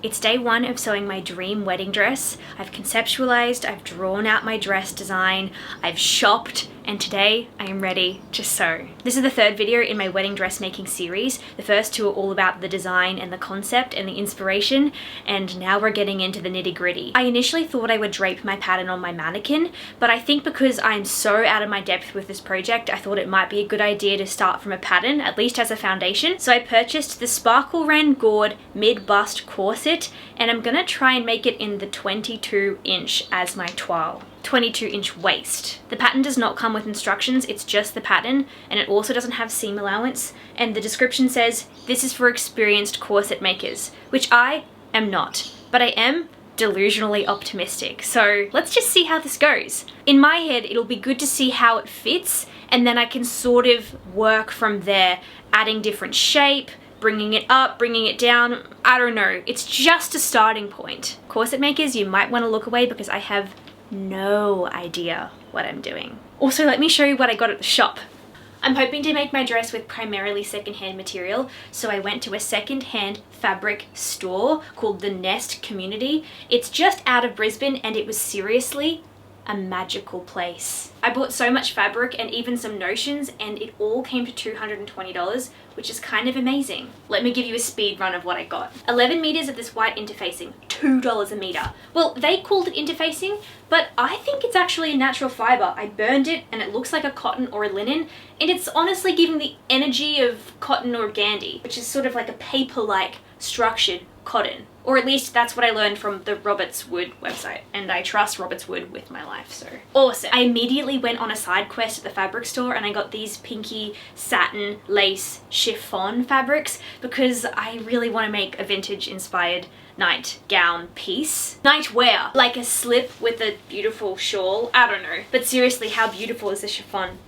It's day one of sewing my dream wedding dress. I've conceptualized, I've drawn out my dress design, I've shopped, and today I am ready to sew. This is the third video in my wedding dressmaking series. The first two are all about the design and the concept and the inspiration, and now we're getting into the nitty-gritty. I initially thought I would drape my pattern on my mannequin, but I think because I'm so out of my depth with this project, I thought it might be a good idea to start from a pattern, at least as a foundation. So I purchased the Sparkle Ran Gourd mid-bust corset, and I'm gonna try and make it in the 22-inch as my toile. 22-inch waist. The pattern does not come with instructions, it's just the pattern, and it also doesn't have seam allowance, and the description says this is for experienced corset makers, which I am not, but I am delusionally optimistic. So let's just see how this goes. In my head, it'll be good to see how it fits, and then I can sort of work from there, adding different shape, bringing it up, bringing it down. I don't know, it's just a starting point. Corset makers, you might want to look away because I have no idea what I'm doing. Also, let me show you what I got at the shop. I'm hoping to make my dress with primarily secondhand material, so I went to a secondhand fabric store called the Nest Community. It's just out of Brisbane, and it was seriously a magical place. I bought so much fabric and even some notions, and it all came to $220, which is kind of amazing. Let me give you a speed run of what I got. 11 meters of this white interfacing, $2 a meter. Well, they called it interfacing, but I think it's actually a natural fiber. I burned it and it looks like a cotton or a linen, and it's honestly giving the energy of cotton or gandy, which is sort of like a paper-like structured cotton. Or at least that's what I learned from the Roberts Wood website, and I trust Roberts Wood with my life, so awesome. I immediately went on a side quest at the fabric store and I got these pinky satin lace chiffon fabrics because I really want to make a vintage inspired nightgown piece. Nightwear, like a slip with a beautiful shawl, I don't know. But seriously, how beautiful is the chiffon?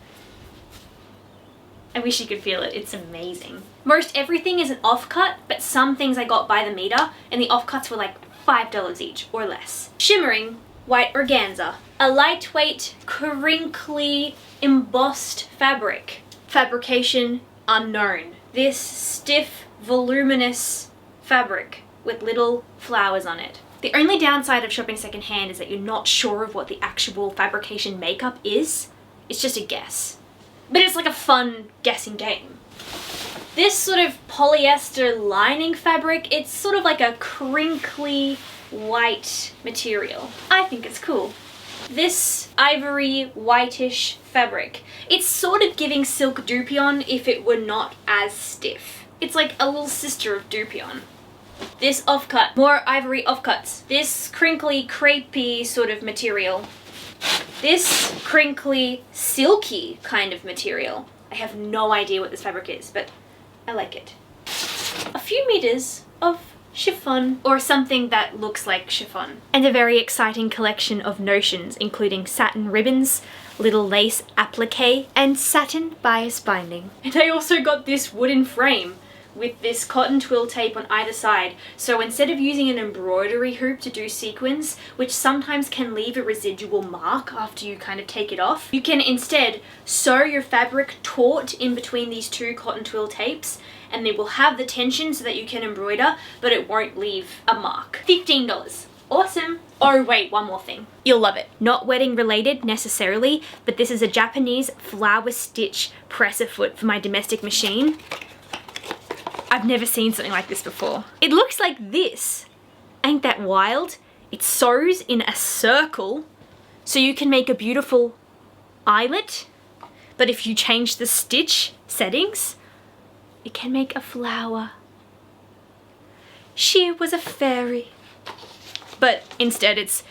I wish you could feel it, it's amazing. Most everything is an offcut, but some things I got by the meter, and the offcuts were like $5 each or less. Shimmering white organza, a lightweight, crinkly, embossed fabric. Fabrication unknown. This stiff, voluminous fabric with little flowers on it. The only downside of shopping secondhand is that you're not sure of what the actual fabrication makeup is. It's just a guess. But it's like a fun guessing game. This sort of polyester lining fabric, it's sort of like a crinkly white material. I think it's cool. This ivory whitish fabric, it's sort of giving silk dupion if it were not as stiff. It's like a little sister of dupion. This offcut, more ivory offcuts. This crinkly crepey sort of material. This crinkly, silky kind of material. I have no idea what this fabric is, but I like it. A few meters of chiffon, or something that looks like chiffon. And a very exciting collection of notions, including satin ribbons, little lace applique, and satin bias binding. And I also got this wooden frame with this cotton twill tape on either side, so instead of using an embroidery hoop to do sequins, which sometimes can leave a residual mark after you kind of take it off, you can instead sew your fabric taut in between these two cotton twill tapes, and they will have the tension so that you can embroider, but it won't leave a mark. $15. Awesome. Oh wait, one more thing. You'll love it. Not wedding related necessarily, but this is a Japanese flower stitch presser foot for my domestic machine. I've never seen something like this before. It looks like this. Ain't that wild? It sews in a circle, so you can make a beautiful eyelet, but if you change the stitch settings, it can make a flower. She was a fairy. But instead it's,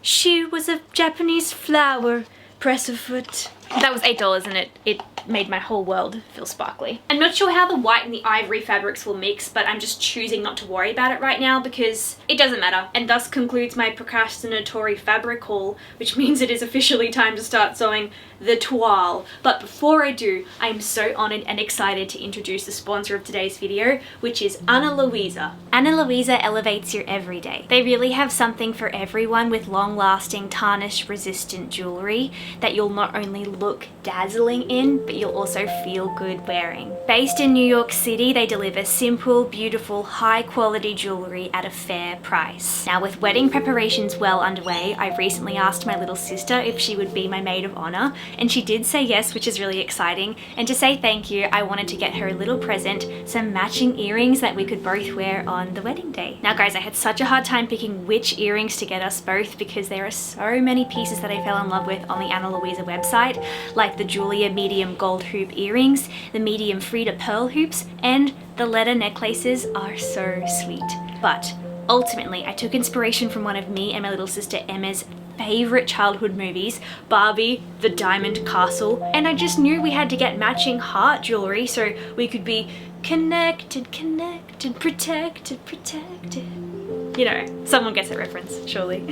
she was a Japanese flower presser foot. That was $8 and it made my whole world feel sparkly. I'm not sure how the white and the ivory fabrics will mix, but I'm just choosing not to worry about it right now because it doesn't matter. And thus concludes my procrastinatory fabric haul, which means it is officially time to start sewing the toile. But before I do, I am so honored and excited to introduce the sponsor of today's video, which is Ana Luisa. Ana Luisa elevates your everyday. They really have something for everyone with long-lasting, tarnish-resistant jewelry that you'll not only look dazzling in, but you'll also feel good wearing. Based in New York City, they deliver simple, beautiful, high quality jewelry at a fair price. Now with wedding preparations well underway, I recently asked my little sister if she would be my maid of honor, and she did say yes, which is really exciting. And to say thank you, I wanted to get her a little present, some matching earrings that we could both wear on the wedding day. Now guys, I had such a hard time picking which earrings to get us both because there are so many pieces that I fell in love with on the Ana Luisa website, like the Julia medium gold hoop earrings, the medium Frida pearl hoops, and the letter necklaces are so sweet. But ultimately, I took inspiration from one of me and my little sister Emma's favorite childhood movies, Barbie, the Diamond Castle, and I just knew we had to get matching heart jewelry so we could be connected, connected, protected, protected. You know, someone gets that reference, surely.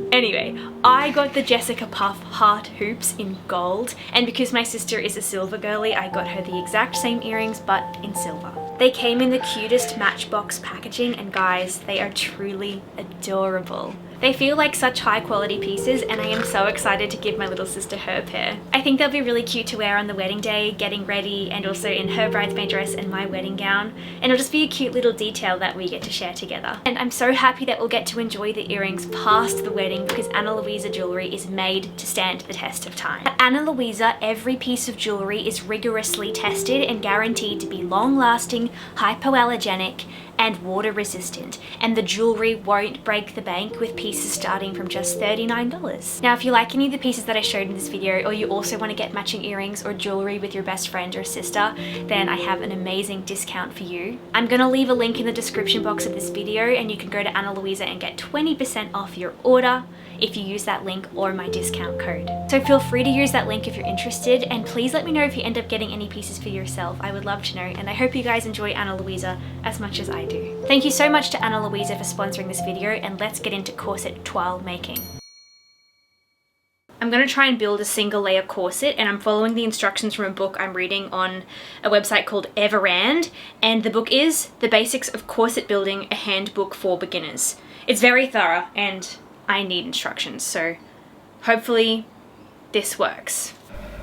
Anyway, I got the Jessica Puff heart hoops in gold, and because my sister is a silver girly, I got her the exact same earrings but in silver. They came in the cutest Matchbox packaging, and guys, they are truly adorable. They feel like such high quality pieces, and I am so excited to give my little sister her pair. I think they'll be really cute to wear on the wedding day, getting ready, and also in her bridesmaid dress and my wedding gown. And it'll just be a cute little detail that we get to share together. And I'm so happy that we'll get to enjoy the earrings past the wedding because Ana Luisa jewelry is made to stand the test of time. At Ana Luisa, every piece of jewelry is rigorously tested and guaranteed to be long-lasting, hypoallergenic, and water resistant, and the jewelry won't break the bank with pieces starting from just $39. Now if you like any of the pieces that I showed in this video, or you also want to get matching earrings or jewelry with your best friend or sister, then I have an amazing discount for you. I'm gonna leave a link in the description box of this video, and you can go to Ana Luisa and get 20% off your order if you use that link or my discount code. So feel free to use that link if you're interested, and please let me know if you end up getting any pieces for yourself. I would love to know, and I hope you guys enjoy Ana Luisa as much as I do. Thank you so much to Ana Luisa for sponsoring this video, and let's get into corset toile making. I'm going to try and build a single layer corset, and I'm following the instructions from a book I'm reading on a website called Everand, and the book is The Basics of Corset Building, a Handbook for Beginners. It's very thorough and I need instructions, so hopefully this works.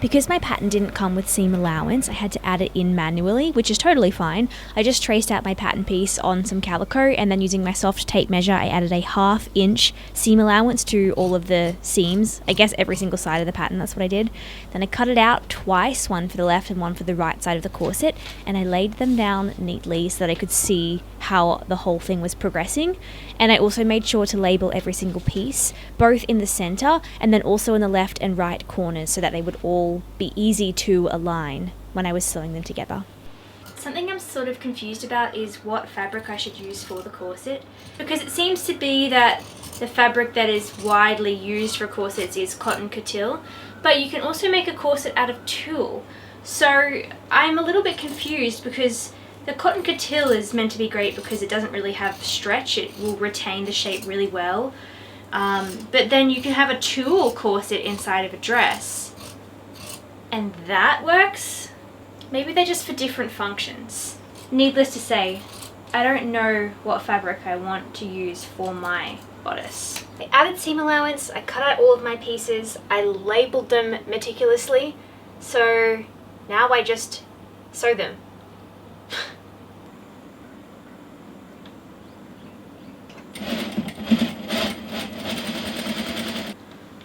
Because my pattern didn't come with seam allowance, I had to add it in manually, which is totally fine. I just traced out my pattern piece on some calico, and then using my soft tape measure, I added a 1/2 inch seam allowance to all of the seams. I guess every single side of the pattern, that's what I did. Then I cut it out twice, one for the left and one for the right side of the corset, and I laid them down neatly so that I could see how the whole thing was progressing. And I also made sure to label every single piece, both in the center and then also in the left and right corners, so that they would all be easy to align when I was sewing them together. Something I'm sort of confused about is what fabric I should use for the corset, because it seems to be that the fabric that is widely used for corsets is cotton couture, but you can also make a corset out of tulle. So I'm a little bit confused because the cotton couture is meant to be great because it doesn't really have stretch, it will retain the shape really well. But then you can have a tulle corset inside of a dress, and that works? Maybe they're just for different functions. Needless to say, I don't know what fabric I want to use for my bodice. I added seam allowance, I cut out all of my pieces, I labeled them meticulously, so now I just sew them.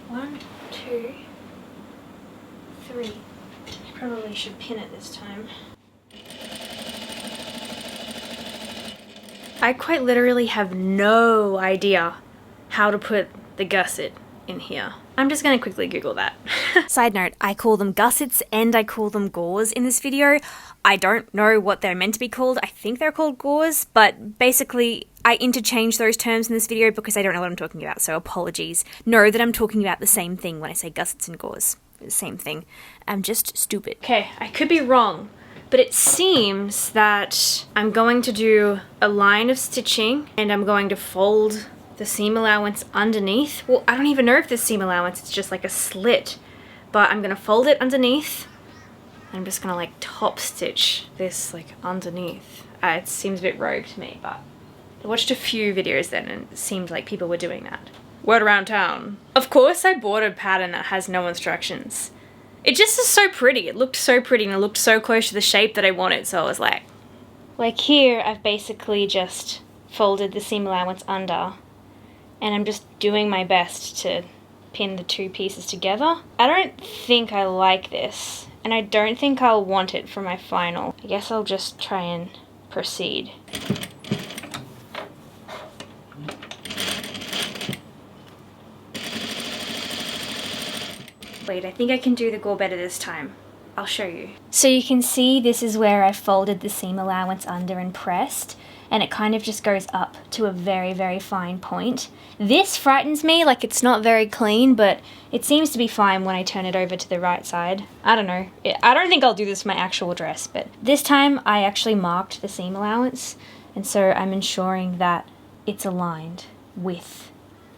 One, two, three. Probably should pin it this time. I quite literally have no idea how to put the gusset in here. I'm just gonna quickly Google that. Side note, I call them gussets and I call them gauze in this video. I don't know what they're meant to be called. I think they're called gauze, but basically I interchange those terms in this video because I don't know what I'm talking about, so apologies. Know that I'm talking about the same thing when I say gussets and gauze. The same thing. I'm just stupid. Okay, I could be wrong, but it seems that I'm going to do a line of stitching and I'm going to fold the seam allowance underneath. Well, I don't even know if there's seam allowance, it's just like a slit. But I'm gonna fold it underneath. I'm just gonna like top stitch this like underneath. It seems a bit rogue to me, but I watched a few videos then and it seemed like people were doing that. Word around town. Of course I bought a pattern that has no instructions. It just is so pretty. It looked so pretty and it looked so close to the shape that I wanted, so I was like here I've basically just folded the seam allowance under and I'm just doing my best to pin the two pieces together. I don't think I like this and I don't think I'll want it for my final. I guess I'll just try and proceed. Wait, I think I can do the gore better this time. I'll show you. So you can see this is where I folded the seam allowance under and pressed, and it kind of just goes up to a very, very fine point. This frightens me, like it's not very clean, but it seems to be fine when I turn it over to the right side. I don't know. I don't think I'll do this for my actual dress, but this time I actually marked the seam allowance, and so I'm ensuring that it's aligned with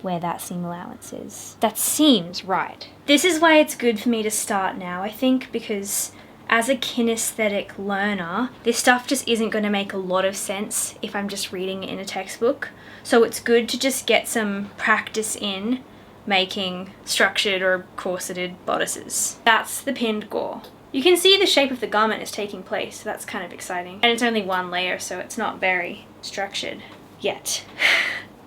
where that seam allowance is. That seems right. This is why it's good for me to start now, I think, because as a kinesthetic learner, this stuff just isn't going to make a lot of sense if I'm just reading it in a textbook. So it's good to just get some practice in making structured or corseted bodices. That's the pinned gore. You can see the shape of the garment is taking place, so that's kind of exciting. And it's only one layer, so it's not very structured yet.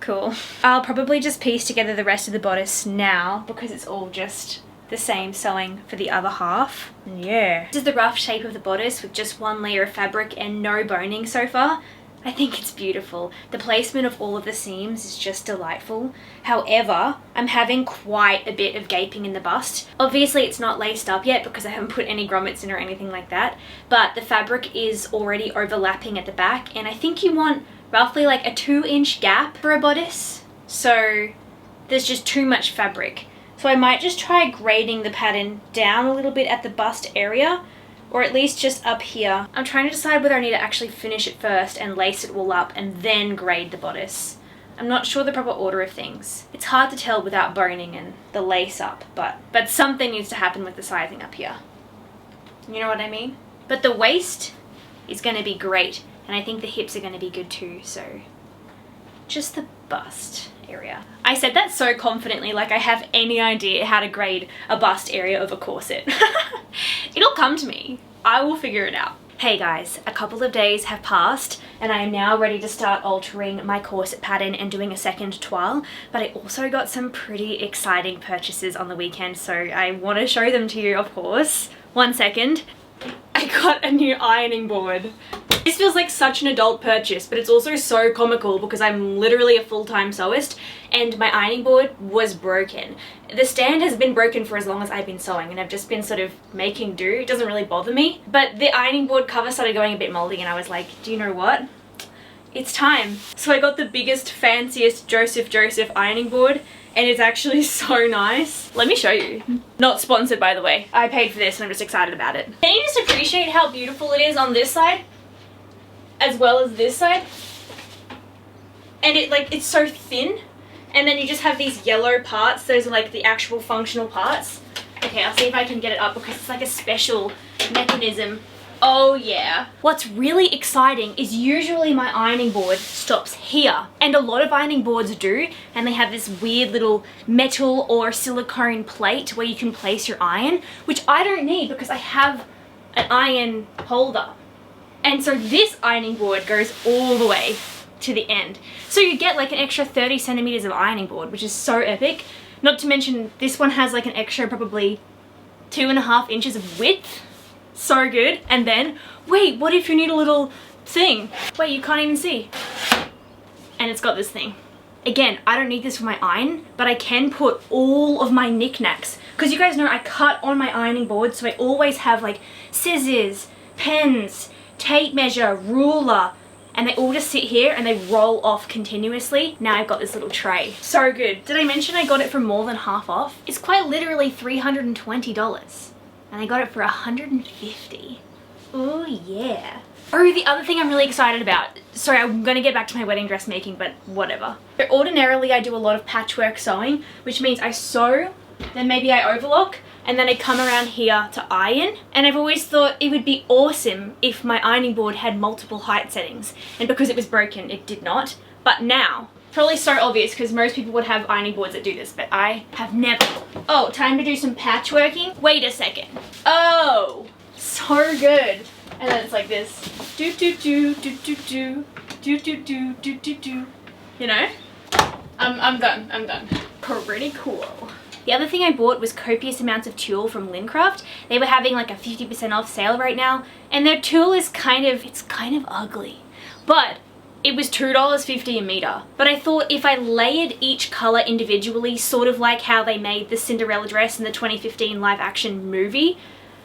Cool. I'll probably just piece together the rest of the bodice now because it's all just the same sewing for the other half. And yeah. This is the rough shape of the bodice with just one layer of fabric and no boning so far. I think it's beautiful. The placement of all of the seams is just delightful. However, I'm having quite a bit of gaping in the bust. Obviously it's not laced up yet because I haven't put any grommets in or anything like that, but the fabric is already overlapping at the back, and I think you want roughly like a 2-inch gap for a bodice. So there's just too much fabric. So I might just try grading the pattern down a little bit at the bust area, or at least just up here. I'm trying to decide whether I need to actually finish it first and lace it all up and then grade the bodice. I'm not sure the proper order of things. It's hard to tell without boning and the lace up, but something needs to happen with the sizing up here. You know what I mean? But the waist is going to be great, and I think the hips are going to be good too, so just the bust area. I said that so confidently, like I have any idea how to grade a bust area of a corset. It'll come to me. I will figure it out. Hey guys, a couple of days have passed and I am now ready to start altering my corset pattern and doing a second toile, but I also got some pretty exciting purchases on the weekend, so I want to show them to you, of course. 1 second. I got a new ironing board. This feels like such an adult purchase, but it's also so comical because I'm literally a full-time sewist and my ironing board was broken. The stand has been broken for as long as I've been sewing and I've just been sort of making do. It doesn't really bother me, but the ironing board cover started going a bit moldy and I was like, do you know what? It's time. So I got the biggest, fanciest Joseph ironing board, and it's actually so nice. Let me show you. Not sponsored, by the way. I paid for this and I'm just excited about it. Can you just appreciate how beautiful it is on this side as well as this side? And it's so thin, and then you just have these yellow parts. Those are like the actual functional parts. Okay, I'll see if I can get it up because it's like a special mechanism. Oh yeah. What's really exciting is usually my ironing board stops here, and a lot of ironing boards do, and they have this weird little metal or silicone plate where you can place your iron, which I don't need because I have an iron holder. And so this ironing board goes all the way to the end. So you get like an extra 30 centimeters of ironing board, which is so epic. Not to mention this one has like an extra probably 2.5 inches of width. So good. And then, wait, what if you need a little thing? Wait, you can't even see. And it's got this thing. Again, I don't need this for my iron, but I can put all of my knickknacks. Because you guys know I cut on my ironing board, so I always have like scissors, pens, tape measure, ruler, and they all just sit here and they roll off continuously. Now I've got this little tray. So good. Did I mention I got it for more than half off? It's quite literally $320. And I got it for $150. Oh yeah. Oh, the other thing I'm really excited about. Sorry, I'm gonna get back to my wedding dress making, but whatever. So ordinarily I do a lot of patchwork sewing, which means I sew, then maybe I overlock, and then I come around here to iron. And I've always thought it would be awesome if my ironing board had multiple height settings. And because it was broken, it did not. But now, Probably so obvious because most people would have ironing boards that do this, but I have never. Oh, time to do some patchworking. Wait a second. Oh, so good. And then it's like this. Do do do do do do do do do do do do. You know? I'm done. I'm done. Pretty cool. The other thing I bought was copious amounts of tulle from Lincraft. They were having like a 50% off sale right now, and their tulle is kind of ugly. But it was $2.50 a meter. But I thought if I layered each color individually, sort of like how they made the Cinderella dress in the 2015 live action movie,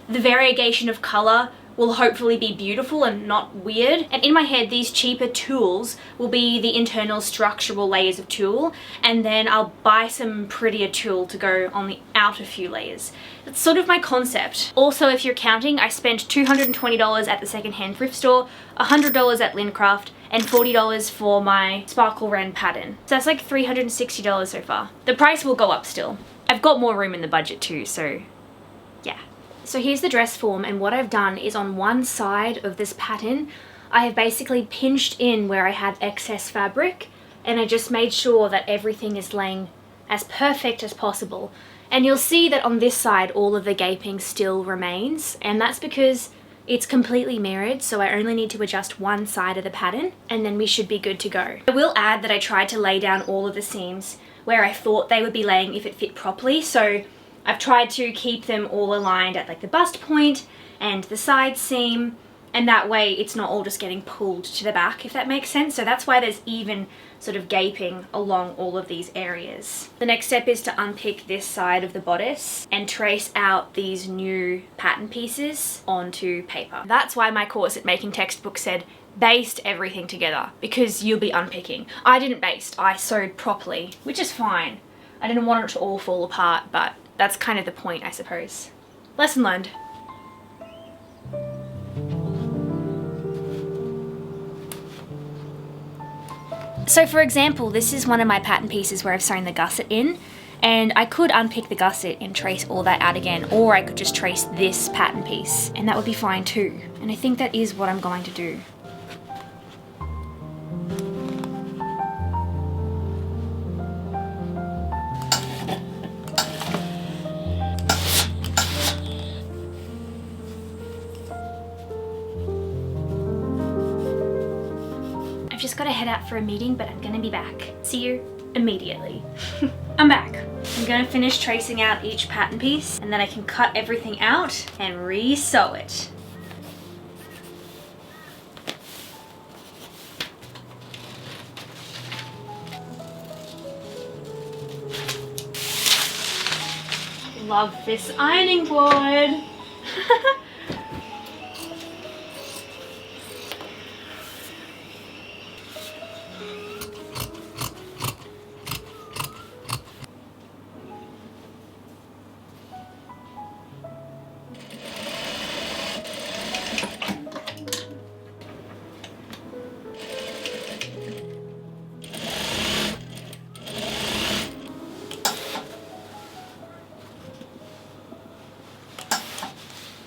the variegation of color will hopefully be beautiful and not weird. And in my head, these cheaper tools will be the internal structural layers of tulle, and then I'll buy some prettier tulle to go on the outer few layers. That's sort of my concept. Also, if you're counting, I spent $220 at the secondhand thrift store, $100 at Lincraft, and $40 for my Sparkle Wren pattern. So that's like $360 so far. The price will go up still. I've got more room in the budget too, so yeah. So here's the dress form, and what I've done is on one side of this pattern, I have basically pinched in where I had excess fabric, and I just made sure that everything is laying as perfect as possible. And you'll see that on this side, all of the gaping still remains, and that's because it's completely mirrored, so I only need to adjust one side of the pattern, and then we should be good to go. I will add that I tried to lay down all of the seams where I thought they would be laying if it fit properly, so I've tried to keep them all aligned at like the bust point and the side seam, and that way it's not all just getting pulled to the back, if that makes sense. So that's why there's even sort of gaping along all of these areas. The next step is to unpick this side of the bodice and trace out these new pattern pieces onto paper. That's why my corset making textbook said baste everything together, because you'll be unpicking. I didn't baste, I sewed properly, which is fine. I didn't want it to all fall apart, but that's kind of the point, I suppose. Lesson learned. So for example, this is one of my pattern pieces where I've sewn the gusset in, and I could unpick the gusset and trace all that out again, or I could just trace this pattern piece, and that would be fine too. And I think that is what I'm going to do. I've just got to head out for a meeting, but I'm gonna be back. See you immediately. I'm back. I'm gonna finish tracing out each pattern piece, and then I can cut everything out and re-sew it. Love this ironing board.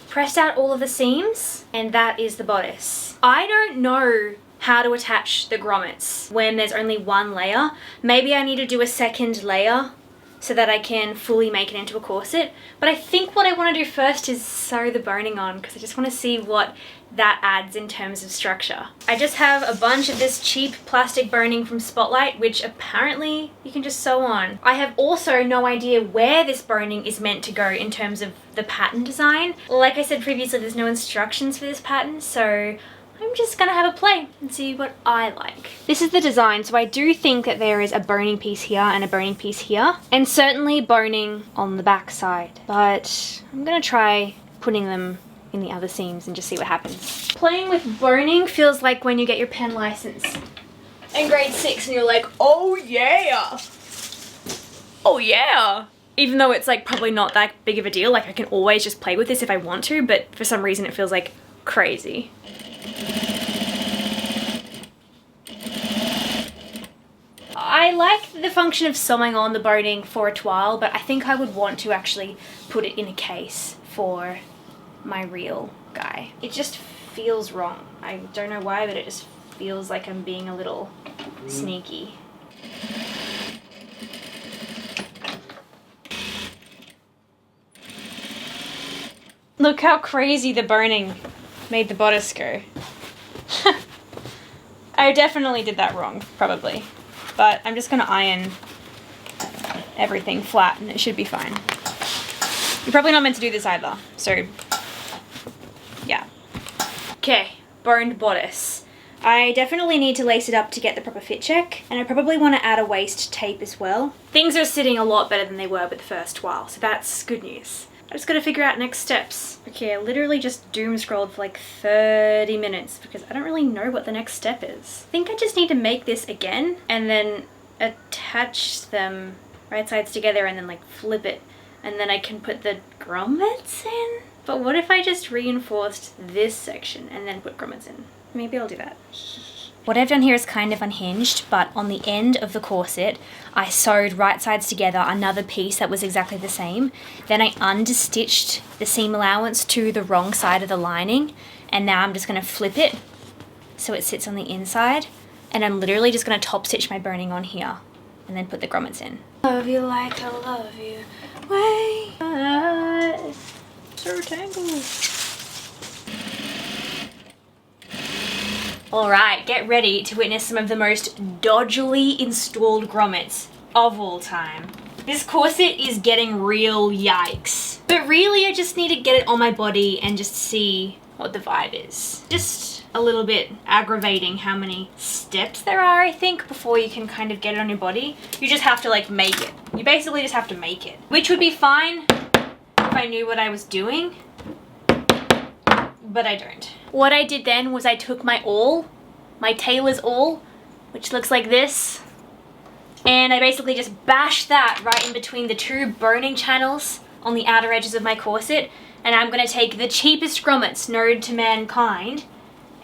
Pressed out all of the seams, and that is the bodice. I don't know how to attach the grommets when there's only one layer. Maybe I need to do a second layer so that I can fully make it into a corset. But I think what I want to do first is sew the boning on, because I just want to see what that adds in terms of structure. I just have a bunch of this cheap plastic boning from Spotlight, which apparently you can just sew on. I have also no idea where this boning is meant to go in terms of the pattern design. Like I said previously, there's no instructions for this pattern, so I'm just gonna have a play and see what I like. This is the design, so I do think that there is a boning piece here and a boning piece here, and certainly boning on the back side, but I'm gonna try putting them in the other seams and just see what happens. Playing with boning feels like when you get your pen license in grade 6 and you're like, oh yeah! Oh yeah! Even though it's like probably not that big of a deal, like I can always just play with this if I want to, but for some reason it feels like crazy. I like the function of sewing on the boning for a toile, but I think I would want to actually put it in a case for my real guy. It just feels wrong. I don't know why, but it just feels like I'm being a little sneaky. Look how crazy the boning made the bodice go. I definitely did that wrong, probably. But I'm just gonna iron everything flat and it should be fine. You're probably not meant to do this either, so yeah. Okay, boned bodice. I definitely need to lace it up to get the proper fit check, and I probably want to add a waist tape as well. Things are sitting a lot better than they were with the first toile, so that's good news. I just gotta figure out next steps. Okay, I literally just doom scrolled for like 30 minutes because I don't really know what the next step is. I think I just need to make this again and then attach them right sides together and then like flip it, and then I can put the grommets in. But what if I just reinforced this section and then put grommets in? Maybe I'll do that. What I've done here is kind of unhinged, but on the end of the corset, I sewed right sides together another piece that was exactly the same. Then I understitched the seam allowance to the wrong side of the lining, and now I'm just gonna flip it so it sits on the inside, and I'm literally just gonna top stitch my boning on here and then put the grommets in. Love you like I love you. Wait. So tangled. Alright, get ready to witness some of the most dodgily installed grommets of all time. This corset is getting real yikes. But really I just need to get it on my body and just see what the vibe is. Just a little bit aggravating how many steps there are, I think, before you can kind of get it on your body. You just have to like make it. You basically just have to make it. Which would be fine if I knew what I was doing, but I don't. What I did then was I took my awl, my tailor's awl, which looks like this, and I basically just bashed that right in between the two boning channels on the outer edges of my corset, and I'm going to take the cheapest grommets known to mankind,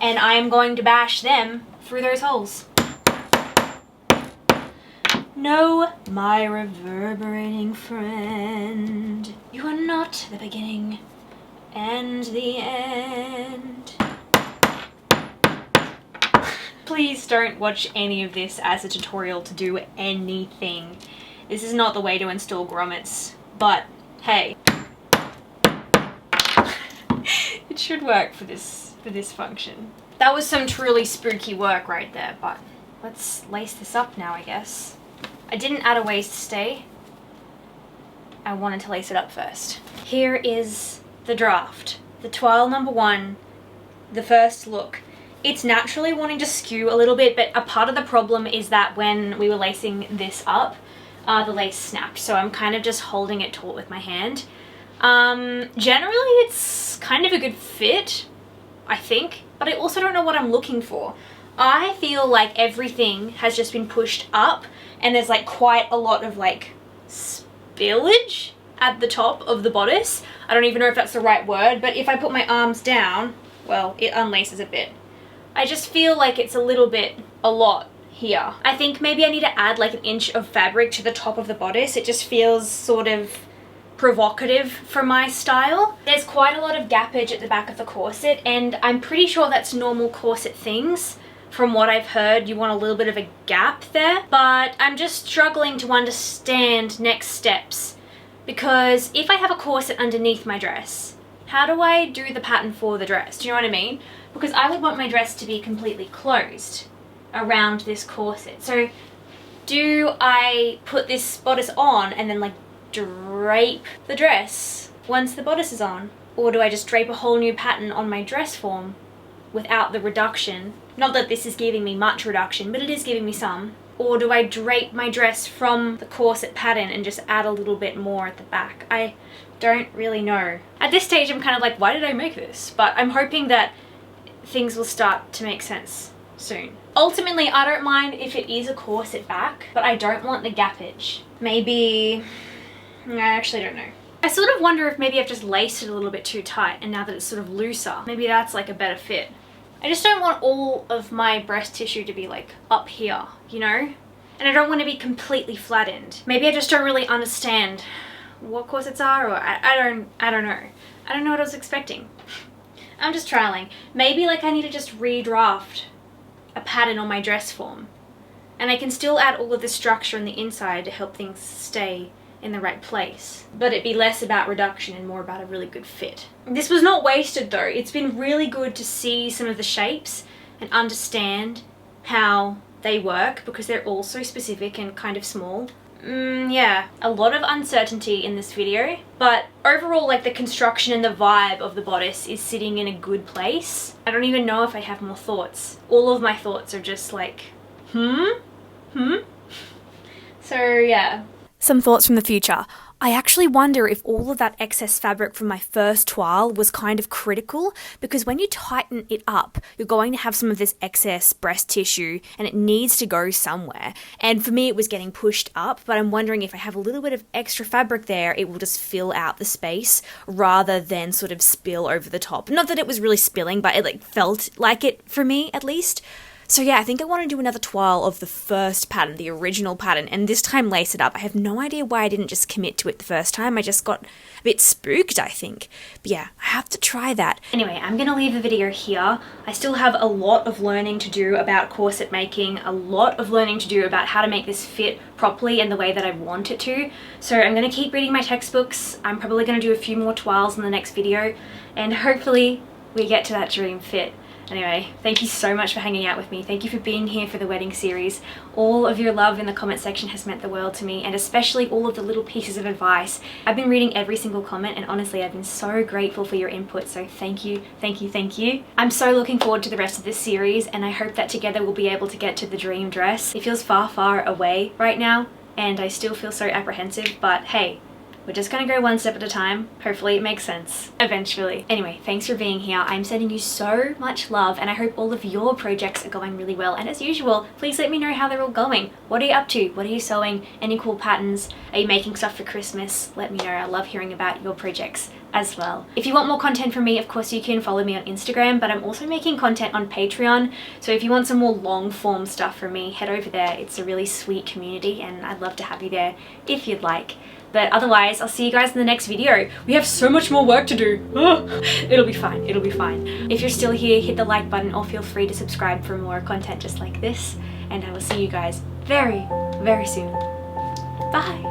and I'm going to bash them through those holes. No, my reverberating friend, you are not the beginning and the end. Please don't watch any of this as a tutorial to do anything. This is not the way to install grommets, but hey, it should work for this function. That was some truly spooky work right there, but let's lace this up now, I guess. I didn't add a waist stay. I wanted to lace it up first. Here is the draft, the toile number 1, the first look. It's naturally wanting to skew a little bit, but a part of the problem is that when we were lacing this up, the lace snapped, so I'm kind of just holding it taut with my hand. Generally it's kind of a good fit, I think, but I also don't know what I'm looking for. I feel like everything has just been pushed up and there's like quite a lot of like spillage at the top of the bodice. I don't even know if that's the right word, but if I put my arms down, well, it unlaces a bit. I just feel like it's a lot here. I think maybe I need to add like an inch of fabric to the top of the bodice. It just feels sort of provocative for my style. There's quite a lot of gappage at the back of the corset, and I'm pretty sure that's normal corset things. From what I've heard, you want a little bit of a gap there, but I'm just struggling to understand next steps. Because if I have a corset underneath my dress, how do I do the pattern for the dress? Do you know what I mean? Because I would want my dress to be completely closed around this corset. So do I put this bodice on and then like drape the dress once the bodice is on? Or do I just drape a whole new pattern on my dress form without the reduction? Not that this is giving me much reduction, but it is giving me some. Or do I drape my dress from the corset pattern and just add a little bit more at the back? I don't really know. At this stage I'm kind of like, why did I make this? But I'm hoping that things will start to make sense soon. Ultimately, I don't mind if it is a corset back, but I don't want the gappage. Maybe, I actually don't know. I sort of wonder if maybe I've just laced it a little bit too tight, and now that it's sort of looser, maybe that's like a better fit. I just don't want all of my breast tissue to be like up here, you know? And I don't want to be completely flattened. Maybe I just don't really understand what corsets are, or I don't know. I don't know what I was expecting. I'm just trialing. Maybe like I need to just redraft a pattern on my dress form. And I can still add all of the structure on the inside to help things stay in the right place, but it'd be less about reduction and more about a really good fit. This was not wasted though. It's been really good to see some of the shapes and understand how they work because they're all so specific and kind of small. Yeah, a lot of uncertainty in this video, but overall, like, the construction and the vibe of the bodice is sitting in a good place. I don't even know if I have more thoughts. All of my thoughts are just like, So yeah. Some thoughts from the future. I actually wonder if all of that excess fabric from my first toile was kind of critical, because when you tighten it up, you're going to have some of this excess breast tissue and it needs to go somewhere. And for me, it was getting pushed up, but I'm wondering if I have a little bit of extra fabric there, it will just fill out the space rather than sort of spill over the top. Not that it was really spilling, but it like felt like it for me at least. So yeah, I think I want to do another toile of the first pattern, the original pattern, and this time lace it up. I have no idea why I didn't just commit to it the first time. I just got a bit spooked, I think. But yeah, I have to try that. Anyway, I'm going to leave the video here. I still have a lot of learning to do about corset making, a lot of learning to do about how to make this fit properly and the way that I want it to. So I'm going to keep reading my textbooks. I'm probably going to do a few more toiles in the next video, and hopefully we get to that dream fit. Anyway, thank you so much for hanging out with me. Thank you for being here for the wedding series. All of your love in the comment section has meant the world to me, and especially all of the little pieces of advice. I've been reading every single comment, and honestly, I've been so grateful for your input, so thank you, thank you, thank you. I'm so looking forward to the rest of this series, and I hope that together we'll be able to get to the dream dress. It feels far, far away right now, and I still feel so apprehensive, but hey, we're just gonna go one step at a time. Hopefully it makes sense eventually. Anyway, thanks for being here. I'm sending you so much love, and I hope all of your projects are going really well. And as usual, please let me know how they're all going. What are you up to? What are you sewing? Any cool patterns? Are you making stuff for Christmas? Let me know. I love hearing about your projects as well. If you want more content from me, of course you can follow me on Instagram, but I'm also making content on Patreon. So if you want some more long form stuff from me, head over there. It's a really sweet community, and I'd love to have you there if you'd like. But otherwise, I'll see you guys in the next video. We have so much more work to do. It'll be fine, it'll be fine. If you're still here, hit the like button or feel free to subscribe for more content just like this. And I will see you guys very, very soon. Bye.